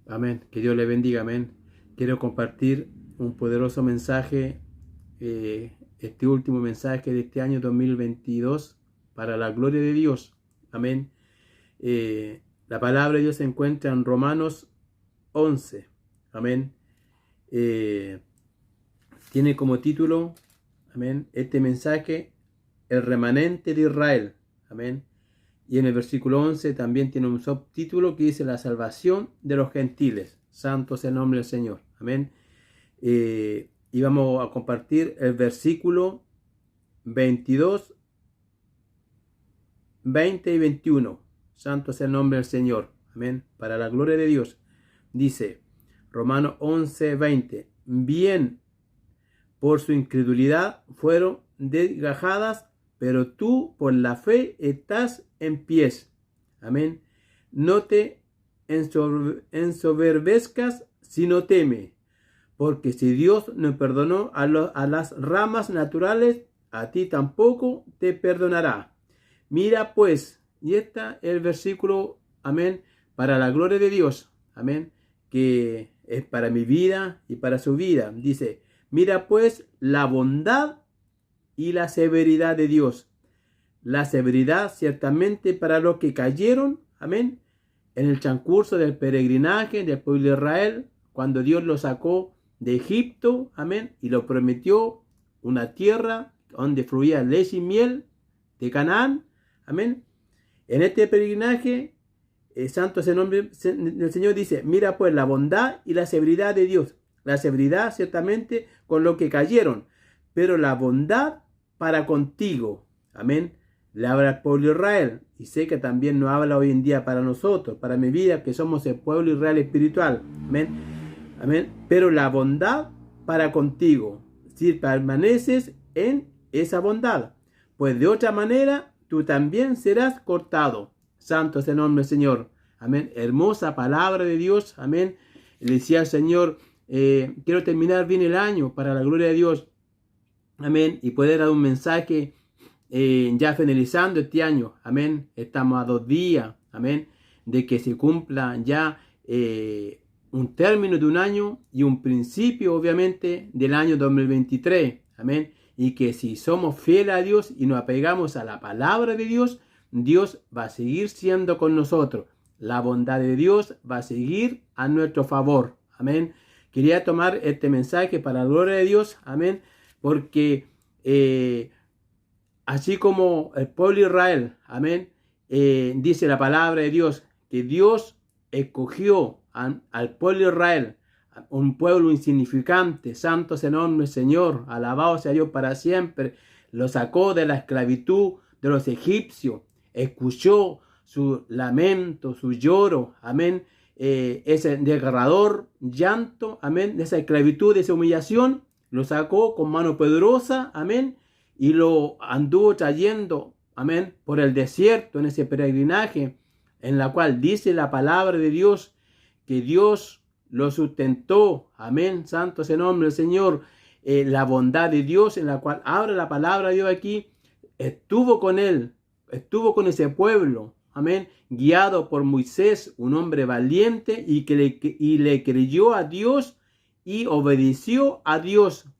Amén. Que Dios le bendiga. Amén. Quiero compartir un poderoso mensaje, este último mensaje de este año 2022 para la gloria de Dios. Amén. La palabra de Dios se encuentra en Romanos 11. Amén. Tiene como título, amén, este mensaje, el remanente de Israel. Amén. Y en el versículo 11 también tiene un subtítulo que dice la salvación de los gentiles. Santo es el nombre del Señor. Amén. Y vamos a compartir el versículo 22, 20 y 21. Santo es el nombre del Señor. Amén. Para la gloria de Dios. Dice Romanos 11, 20. Bien, por su incredulidad fueron desgajadas, pero tú por la fe estás en pies. Amén. No te ensoberbezcas, sino teme. Porque si Dios no perdonó a las ramas naturales, a ti tampoco te perdonará. Mira pues, y está el versículo, amén, para la gloria de Dios, amén, que es para mi vida y para su vida. Dice, mira pues la bondad y la severidad de Dios. La severidad ciertamente para los que cayeron, amén, en el transcurso del peregrinaje del pueblo de Israel, cuando Dios lo sacó de Egipto, amén, y lo prometió una tierra donde fluía leche y miel de Canaán, amén. En este peregrinaje, santo es el nombre del Señor, dice, mira pues la bondad y la severidad de Dios. La severidad ciertamente con lo que cayeron, pero la bondad para contigo, amén. Le habla al pueblo de Israel, y sé que también nos habla hoy en día para nosotros, para mi vida, que somos el pueblo de Israel espiritual, amén. Amén. Pero la bondad para contigo, si permaneces en esa bondad, pues de otra manera tú también serás cortado. Santo es el nombre del Señor. Amén. Hermosa palabra de Dios. Amén. Le decía al Señor, quiero terminar bien el año para la gloria de Dios. Amén. Y poder dar un mensaje ya finalizando este año. Amén. Estamos a 2 días. Amén. De que se cumpla ya un término de un año y un principio, obviamente, del año 2023. Amén. Y que si somos fieles a Dios y nos apegamos a la palabra de Dios, Dios va a seguir siendo con nosotros. La bondad de Dios va a seguir a nuestro favor. Amén. Quería tomar este mensaje para la gloria de Dios. Amén. Porque así como el pueblo de Israel, amén, dice la palabra de Dios, que Dios escogió al pueblo de Israel, un pueblo insignificante, santo es el nombre del Señor, alabado sea Dios para siempre, lo sacó de la esclavitud de los egipcios, escuchó su lamento, su lloro, amén, ese desgarrador llanto, amén, de esa esclavitud, de esa humillación, lo sacó con mano poderosa, amén, y lo anduvo trayendo, amén, por el desierto, en ese peregrinaje, en la cual dice la palabra de Dios, que Dios lo sustentó, amén, santo es el nombre del Señor, la bondad de Dios, en la cual habla la palabra de Dios aquí, estuvo con él, estuvo con ese pueblo, amén, guiado por Moisés, un hombre valiente, y le creyó a Dios, y obedeció a Dios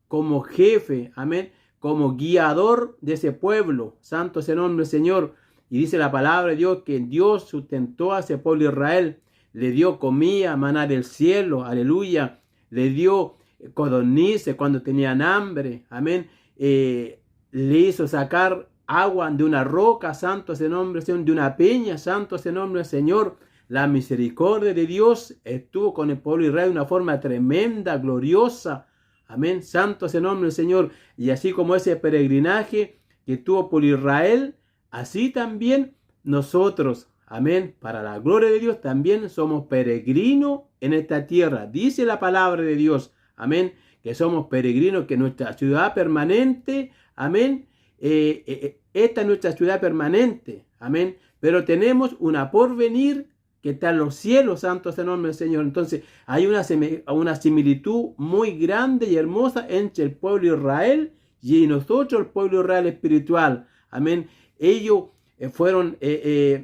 como jefe, amén, como guiador de ese pueblo. Santo es el nombre del Señor. Y dice la palabra de Dios que Dios sustentó a ese pueblo de Israel, le dio comida, maná del cielo, aleluya, le dio codornices cuando tenían hambre, amén, le hizo sacar agua de una roca, santo es el nombre del Señor, de una peña, santo es el nombre del Señor. La misericordia de Dios estuvo con el pueblo de Israel de una forma tremenda, gloriosa, amén, santo es el nombre del Señor. Y así como ese peregrinaje que tuvo por Israel, así también nosotros, amén, para la gloria de Dios también somos peregrinos en esta tierra. Dice la palabra de Dios, amén, que somos peregrinos, que nuestra ciudad permanente, amén, esta es nuestra ciudad permanente, amén, pero tenemos una porvenir que está en los cielos, santo es el nombre del Señor. Entonces hay una similitud muy grande y hermosa entre el pueblo de Israel y nosotros, el pueblo de Israel espiritual, amén. Ellos fueron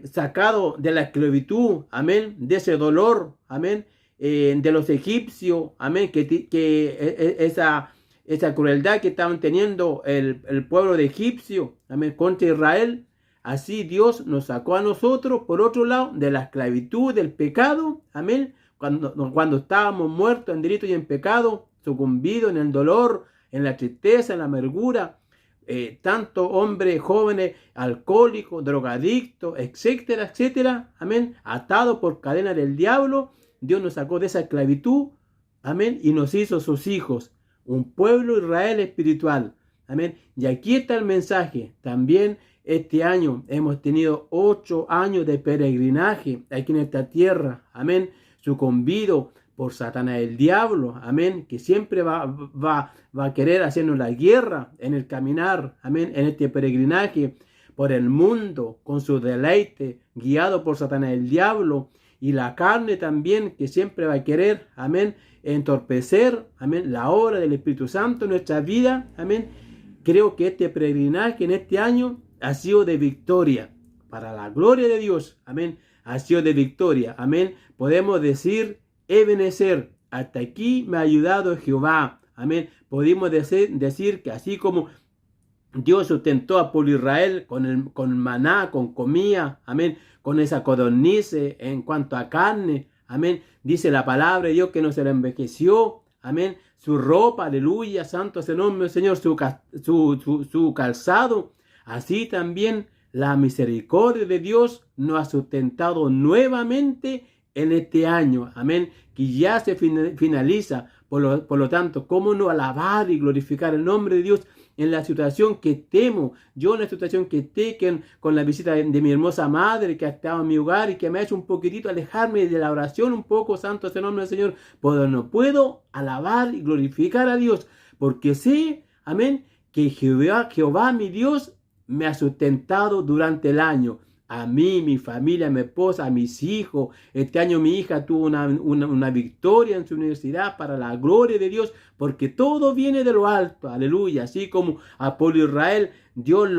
sacados de la esclavitud, amén, de ese dolor, amén, de los egipcios, amén, esa crueldad que estaban teniendo el pueblo de egipcio, amén, contra Israel. Así Dios nos sacó a nosotros, por otro lado, de la esclavitud, del pecado, amén, cuando estábamos muertos en delito y en pecado, sucumbidos en el dolor, en la tristeza, en la amargura. Tanto hombres jóvenes, alcohólicos, drogadictos, etcétera, etcétera, amén, atados por cadena del diablo. Dios nos sacó de esa esclavitud, amén, y nos hizo sus hijos, un pueblo Israel espiritual, amén. Y aquí está el mensaje. También este año hemos tenido 8 años de peregrinaje aquí en esta tierra, amén, sucumbido por Satanás el diablo, amén, que siempre va a querer hacernos la guerra en el caminar, amén, en este peregrinaje por el mundo, con su deleite, guiado por Satanás el diablo, y la carne también, que siempre va a querer, amén, entorpecer, amén, la obra del Espíritu Santo en nuestra vida, amén. Creo que este peregrinaje en este año ha sido de victoria, para la gloria de Dios, amén, ha sido de victoria, amén. Podemos decir, Ebenezer, hasta aquí me ha ayudado Jehová, amén. Podemos decir que así como Dios sustentó a pueblo Israel con maná, con comida, amén, con esa codornices en cuanto a carne, amén. Dice la palabra de Dios que no se le envejeció, amén. Su ropa, aleluya, santo es el nombre del Señor, su calzado. Así también la misericordia de Dios nos ha sustentado nuevamente en este año, amén, que ya se finaliza. Por lo tanto, ¿cómo no alabar y glorificar el nombre de Dios en la situación que temo? Yo en la situación que esté, con la visita de mi hermosa madre que ha estado en mi hogar y que me ha hecho un poquitito alejarme de la oración un poco, santo es el nombre del Señor, pero no puedo alabar y glorificar a Dios, porque sé, amén, que Jehová mi Dios me ha sustentado durante el año. A mí, mi familia, mi esposa, a mis hijos. Este año mi hija tuvo una victoria en su universidad para la gloria de Dios, porque todo viene de lo alto, aleluya. Así como a pueblo Israel, Dios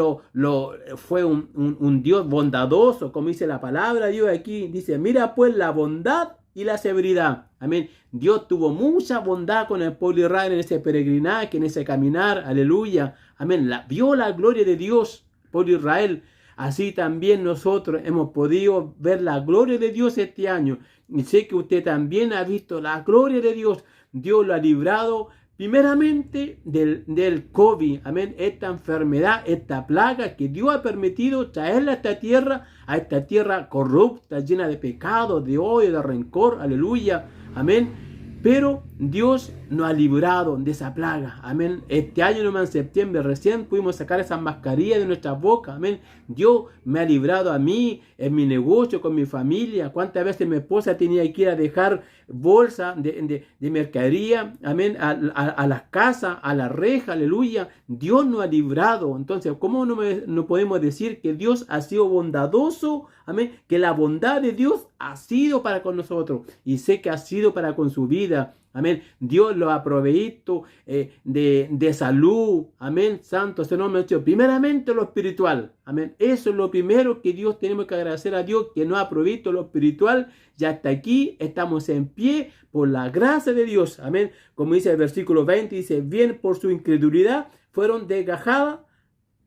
fue un Dios bondadoso, como dice la palabra de Dios aquí. Dice, mira pues la bondad y la severidad. Amén. Dios tuvo mucha bondad con el pueblo de Israel en ese peregrinaje, en ese caminar, aleluya. Amén. Vio la gloria de Dios, pueblo de Israel. Así también nosotros hemos podido ver la gloria de Dios este año. Y sé que usted también ha visto la gloria de Dios. Dios lo ha librado primeramente del COVID. Amén. Esta enfermedad, esta plaga que Dios ha permitido traerla a esta tierra corrupta, llena de pecado, de odio, de rencor. Aleluya. Amén. Pero Dios nos ha librado de esa plaga, amén. Este año, nomás en septiembre, recién pudimos sacar esa mascarilla de nuestra boca, amén. Dios me ha librado a mí, en mi negocio, con mi familia. Cuántas veces mi esposa tenía que ir a dejar bolsa de mercadería, amén, a las casas, a la reja, aleluya. Dios nos ha librado. Entonces, ¿cómo no podemos decir que Dios ha sido bondadoso? Amén, que la bondad de Dios ha sido para con nosotros, y sé que ha sido para con su vida. Amén. Dios lo ha proveído de salud. Amén. Santo es el nombre de Dios. Primeramente lo espiritual. Amén. Eso es lo primero que Dios tenemos que agradecer a Dios, que nos ha provisto lo espiritual. Y hasta aquí estamos en pie por la gracia de Dios. Amén. Como dice el versículo 20, dice, bien por su incredulidad fueron desgajadas,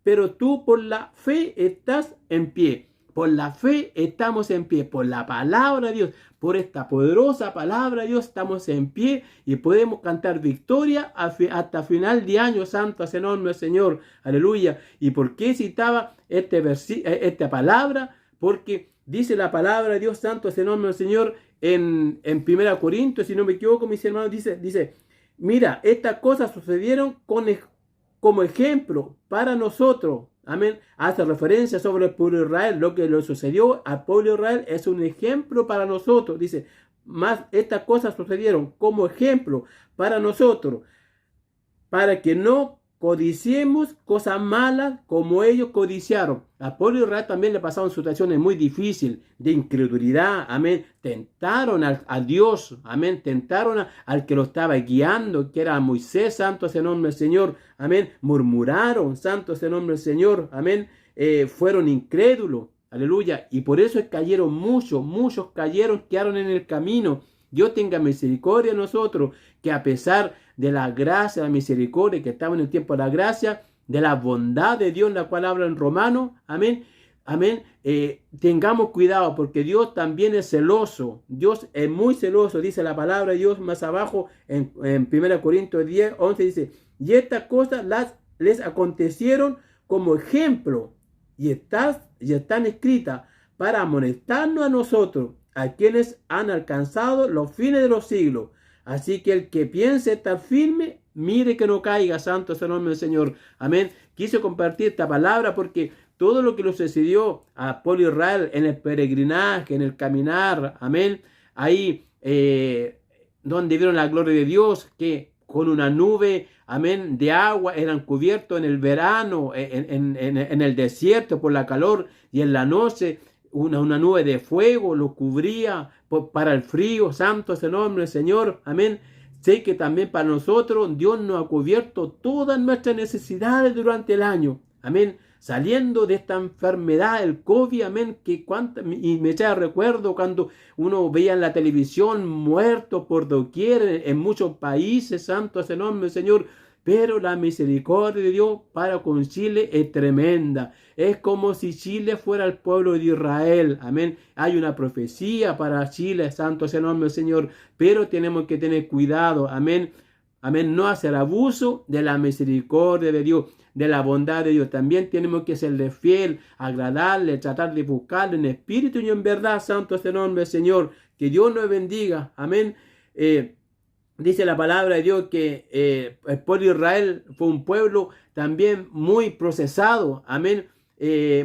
pero tú por la fe estás en pie. Por la fe estamos en pie, por la palabra de Dios, por esta poderosa palabra de Dios estamos en pie y podemos cantar victoria hasta final de año. Santo es el nombre del Señor, aleluya. ¿Y por qué citaba esta palabra? Porque dice la palabra de Dios, santo es el nombre del Señor, en 1 Corintios, si no me equivoco, mis hermanos, dice, mira, estas cosas sucedieron como ejemplo para nosotros. Amén. Hace referencia sobre el pueblo de Israel. Lo que le sucedió al pueblo de Israel es un ejemplo para nosotros. Dice, más estas cosas sucedieron como ejemplo para nosotros, para que no codiciemos cosas malas como ellos codiciaron. Al pueblo de Israel también le pasaron situaciones muy difíciles de incredulidad. Amén. Tentaron a Dios. Amén. Tentaron al que lo estaba guiando, que era Moisés. Santo es el nombre del Señor. Amén. Murmuraron. Santo es el nombre del Señor. Amén. fueron incrédulos, aleluya, y por eso cayeron muchos cayeron, quedaron en el camino. Dios tenga misericordia de nosotros, que a pesar de la gracia, la misericordia, que estamos en el tiempo de la gracia, de la bondad de Dios, la cual habla en Romanos, amén, amén, tengamos cuidado, porque Dios también es celoso. Dios es muy celoso, dice la palabra de Dios más abajo en 1 Corintios 10, 11, dice, y estas cosas les acontecieron como ejemplo, y están escritas para amonestarnos a nosotros, a quienes han alcanzado los fines de los siglos. Así que el que piense estar firme, mire que no caiga. Santo es el nombre del Señor. Amén. Quise compartir esta palabra porque todo lo que le sucedió a pueblo Israel en el peregrinaje, en el caminar, amén, ahí donde vieron la gloria de Dios, que con una nube, amén, de agua eran cubiertos en el verano, en el desierto por la calor, y en la noche una nube de fuego lo cubría para el frío. Santo es el nombre del Señor, amén. Sé que también para nosotros Dios nos ha cubierto todas nuestras necesidades durante el año, amén. Saliendo de esta enfermedad, el COVID, amén, y me echa recuerdo cuando uno veía en la televisión muertos por doquier en muchos países. Santo es el nombre del Señor. Pero la misericordia de Dios para con Chile es tremenda. Es como si Chile fuera el pueblo de Israel. Amén. Hay una profecía para Chile. Santo es el nombre del Señor. Pero tenemos que tener cuidado. Amén. Amén. No hacer abuso de la misericordia de Dios, de la bondad de Dios. También tenemos que serle fiel, agradarle, tratar de buscarle en espíritu y en verdad. Santo es el nombre del Señor. Que Dios nos bendiga. Amén. Dice la palabra de Dios que el pueblo de Israel fue un pueblo también muy procesado, amén,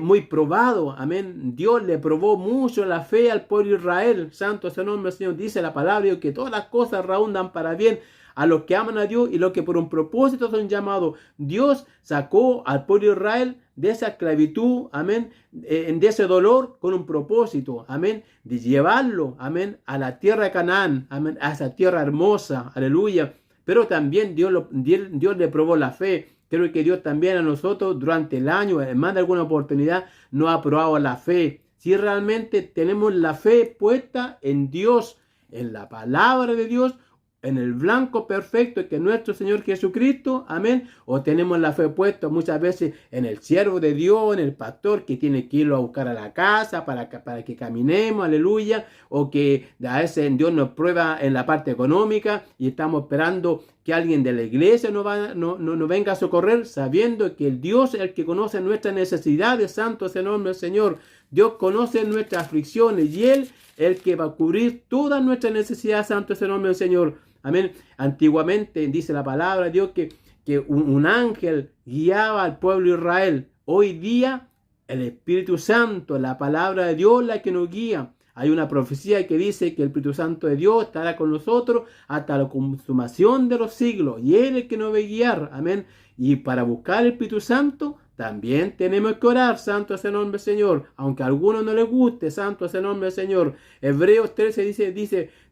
muy probado, amén. Dios le probó mucho la fe al pueblo de Israel. Santo es el nombre del Señor. Dice la palabra de Dios que todas las cosas redundan para bien a los que aman a Dios y los que por un propósito son llamados. Dios sacó al pueblo de Israel de esa esclavitud, amén, de ese dolor con un propósito, amén, de llevarlo, amén, a la tierra de Canaán, amén, a esa tierra hermosa, aleluya. Pero también Dios le probó la fe. Creo que Dios también a nosotros durante el año, en más de alguna oportunidad, nos ha probado la fe. Si realmente tenemos la fe puesta en Dios, en la palabra de Dios, en el blanco perfecto que es nuestro Señor Jesucristo, amén, o tenemos la fe puesta muchas veces en el siervo de Dios, en el pastor que tiene que irlo a buscar a la casa para que caminemos, aleluya, o que a veces Dios nos prueba en la parte económica y estamos esperando que alguien de la iglesia nos venga a socorrer, sabiendo que el Dios es el que conoce nuestras necesidades. Santo es el nombre del Señor. Dios conoce nuestras aflicciones y Él es el que va a cubrir todas nuestras necesidades. Santo es el nombre del Señor. Amén. Antiguamente dice la palabra de Dios que un ángel guiaba al pueblo de Israel. Hoy día el Espíritu Santo, la palabra de Dios, la que nos guía. Hay una profecía que dice que el Espíritu Santo de Dios estará con nosotros hasta la consumación de los siglos. Y Él es el que nos va a guiar. Amén. Y para buscar el Espíritu Santo también tenemos que orar. Santo es el nombre del Señor. Aunque a algunos no les guste, santo es el nombre del Señor. Hebreos 13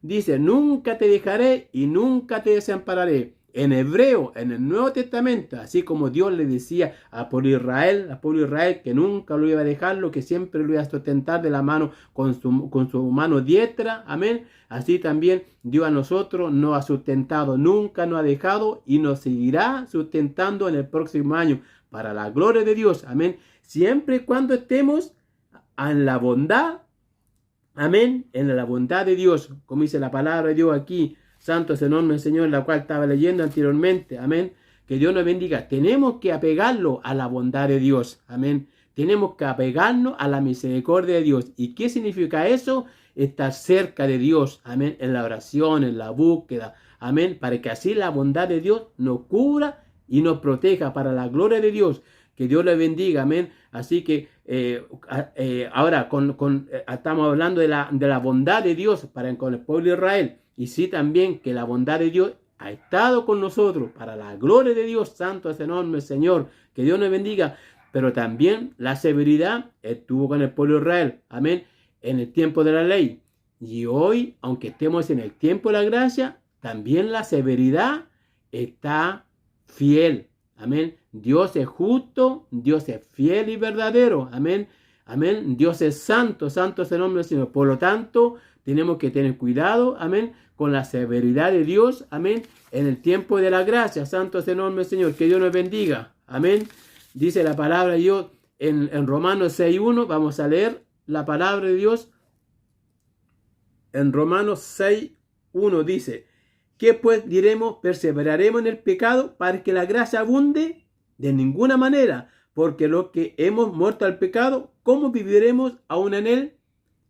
dice, nunca te dejaré y nunca te desampararé. En hebreo, en el Nuevo Testamento, así como Dios le decía a pueblo Israel que nunca lo iba a dejarlo, que siempre lo iba a sustentar de la mano con su mano diestra, amén. Así también Dios a nosotros nos ha sustentado, nunca nos ha dejado y nos seguirá sustentando en el próximo año, para la gloria de Dios, amén. Siempre y cuando estemos en la bondad, amén, en la bondad de Dios, como dice la palabra de Dios aquí. Santo es el nombre del Señor, la cual estaba leyendo anteriormente, amén. Que Dios nos bendiga. Tenemos que apegarlo a la bondad de Dios, amén. Tenemos que apegarnos a la misericordia de Dios. ¿Y qué significa eso? Estar cerca de Dios, amén, en la oración, en la búsqueda, amén, para que así la bondad de Dios nos cubra y nos proteja para la gloria de Dios. Que Dios le bendiga, amén. Así que ahora estamos hablando de la bondad de Dios con el pueblo de Israel. Y sí también que la bondad de Dios ha estado con nosotros para la gloria de Dios. Santo es el nombre del Señor. Que Dios nos bendiga. Pero también la severidad estuvo con el pueblo de Israel. Amén. En el tiempo de la ley. Y hoy, aunque estemos en el tiempo de la gracia, también la severidad está fiel. Amén. Dios es justo, Dios es fiel y verdadero. Amén. Amén. Dios es santo, santo es el nombre del Señor. Por lo tanto, tenemos que tener cuidado, amén, con la severidad de Dios, amén, en el tiempo de la gracia. Santo es el nombre del Señor. Que Dios nos bendiga. Amén. Dice la palabra de Dios en Romanos 6.1. Vamos a leer la palabra de Dios. En Romanos 6.1 dice: ¿qué pues diremos? ¿Perseveraremos en el pecado para que la gracia abunde? De ninguna manera, porque los que hemos muerto al pecado, ¿cómo viviremos aún en él?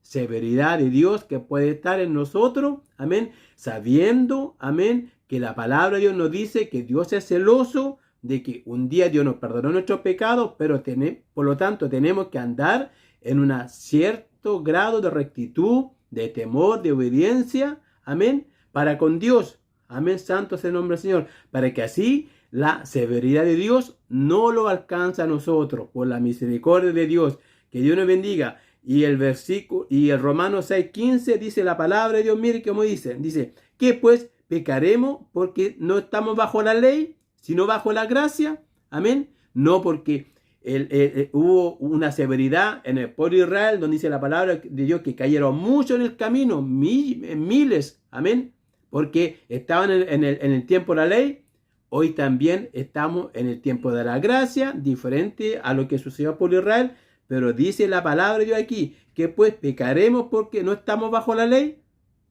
Severidad de Dios que puede estar en nosotros, amén, sabiendo, amén, que la palabra de Dios nos dice que Dios es celoso, de que un día Dios nos perdonó nuestros pecados, pero por lo tanto tenemos que andar en un cierto grado de rectitud, de temor, de obediencia, amén, para con Dios. Amén, santo es el nombre del Señor, para que así la severidad de Dios no lo alcance a nosotros, por la misericordia de Dios. Que Dios nos bendiga. Y el versículo, y el Romanos 6.15 dice la palabra de Dios, mire cómo dice, ¿qué pues pecaremos porque no estamos bajo la ley, sino bajo la gracia? Amén. No porque hubo una severidad en el pueblo de Israel, donde dice la palabra de Dios que cayeron muchos en el camino, miles, amén, porque estaban en el tiempo de la ley. Hoy también estamos en el tiempo de la gracia, diferente a lo que sucedió al pueblo de Israel, pero dice la palabra de Dios aquí, que pues pecaremos porque no estamos bajo la ley,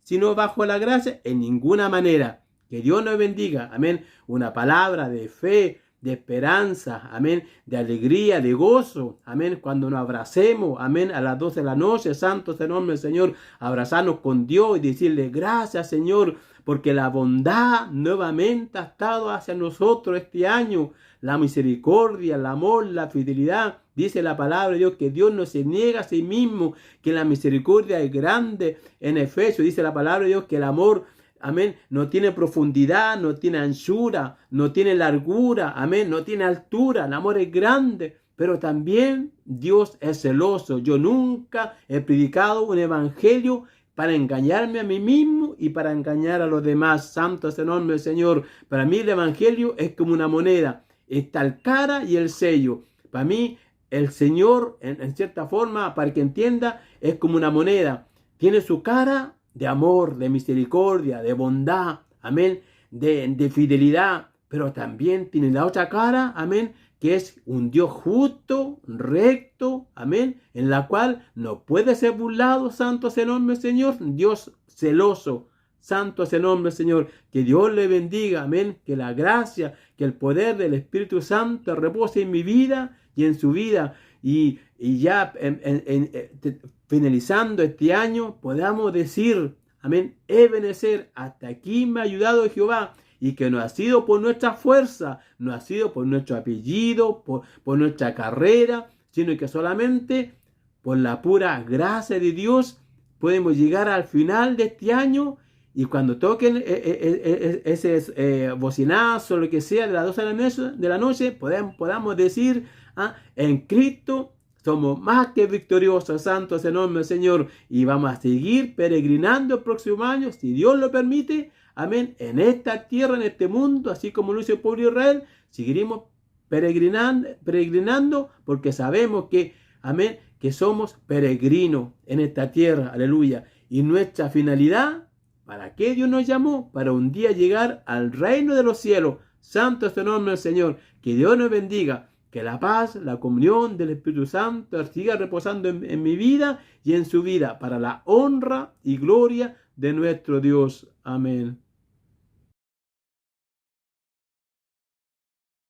sino bajo la gracia, en ninguna manera. Que Dios nos bendiga, amén, una palabra de fe, de esperanza, amén, de alegría, de gozo, amén, cuando nos abracemos, amén, a las 12 de la noche, santo es el nombre del Señor, abrazarnos con Dios y decirle gracias, Señor, porque la bondad nuevamente ha estado hacia nosotros este año, la misericordia, el amor, la fidelidad. Dice la palabra de Dios que Dios no se niega a sí mismo, que la misericordia es grande. En Efesios dice la palabra de Dios que el amor, amén, no tiene profundidad, no tiene anchura, no tiene largura, amén, no tiene altura. El amor es grande, pero también Dios es celoso. Yo nunca he predicado un evangelio para engañarme a mí mismo y para engañar a los demás. Santo es el nombre del Señor. Para mí el evangelio es como una moneda. Está el cara y el sello. Para mí el Señor, en cierta forma, para que entienda, es como una moneda. Tiene su cara de amor, de misericordia, de bondad, amén, de fidelidad, pero también tiene la otra cara, amén, que es un Dios justo, recto, amén, en la cual no puede ser burlado. Santo es el nombre del Señor. Dios celoso, santo es el nombre del Señor. Que Dios le bendiga, amén, que la gracia, que el poder del Espíritu Santo repose en mi vida y en su vida, y ya finalizando este año podamos decir, amén, Ebenezer, hasta aquí me ha ayudado Jehová, y que no ha sido por nuestra fuerza, no ha sido por nuestro apellido, por nuestra carrera, sino que solamente por la pura gracia de Dios podemos llegar al final de este año. Y cuando toquen ese bocinazo o lo que sea de las 12 de la noche, podamos decir, en Cristo somos más que victoriosos. Santo es el nombre del Señor. Y vamos a seguir peregrinando el próximo año, si Dios lo permite, amén, en esta tierra, en este mundo, así como lo hizo el pueblo de Israel. Seguiremos peregrinando porque sabemos que, amén, que somos peregrinos en esta tierra, aleluya. Y nuestra finalidad, ¿para qué Dios nos llamó? Para un día llegar al reino de los cielos. Santo es el nombre del Señor. Que Dios nos bendiga. Que la paz, la comunión del Espíritu Santo siga reposando en mi vida y en su vida, para la honra y gloria de nuestro Dios. Amén.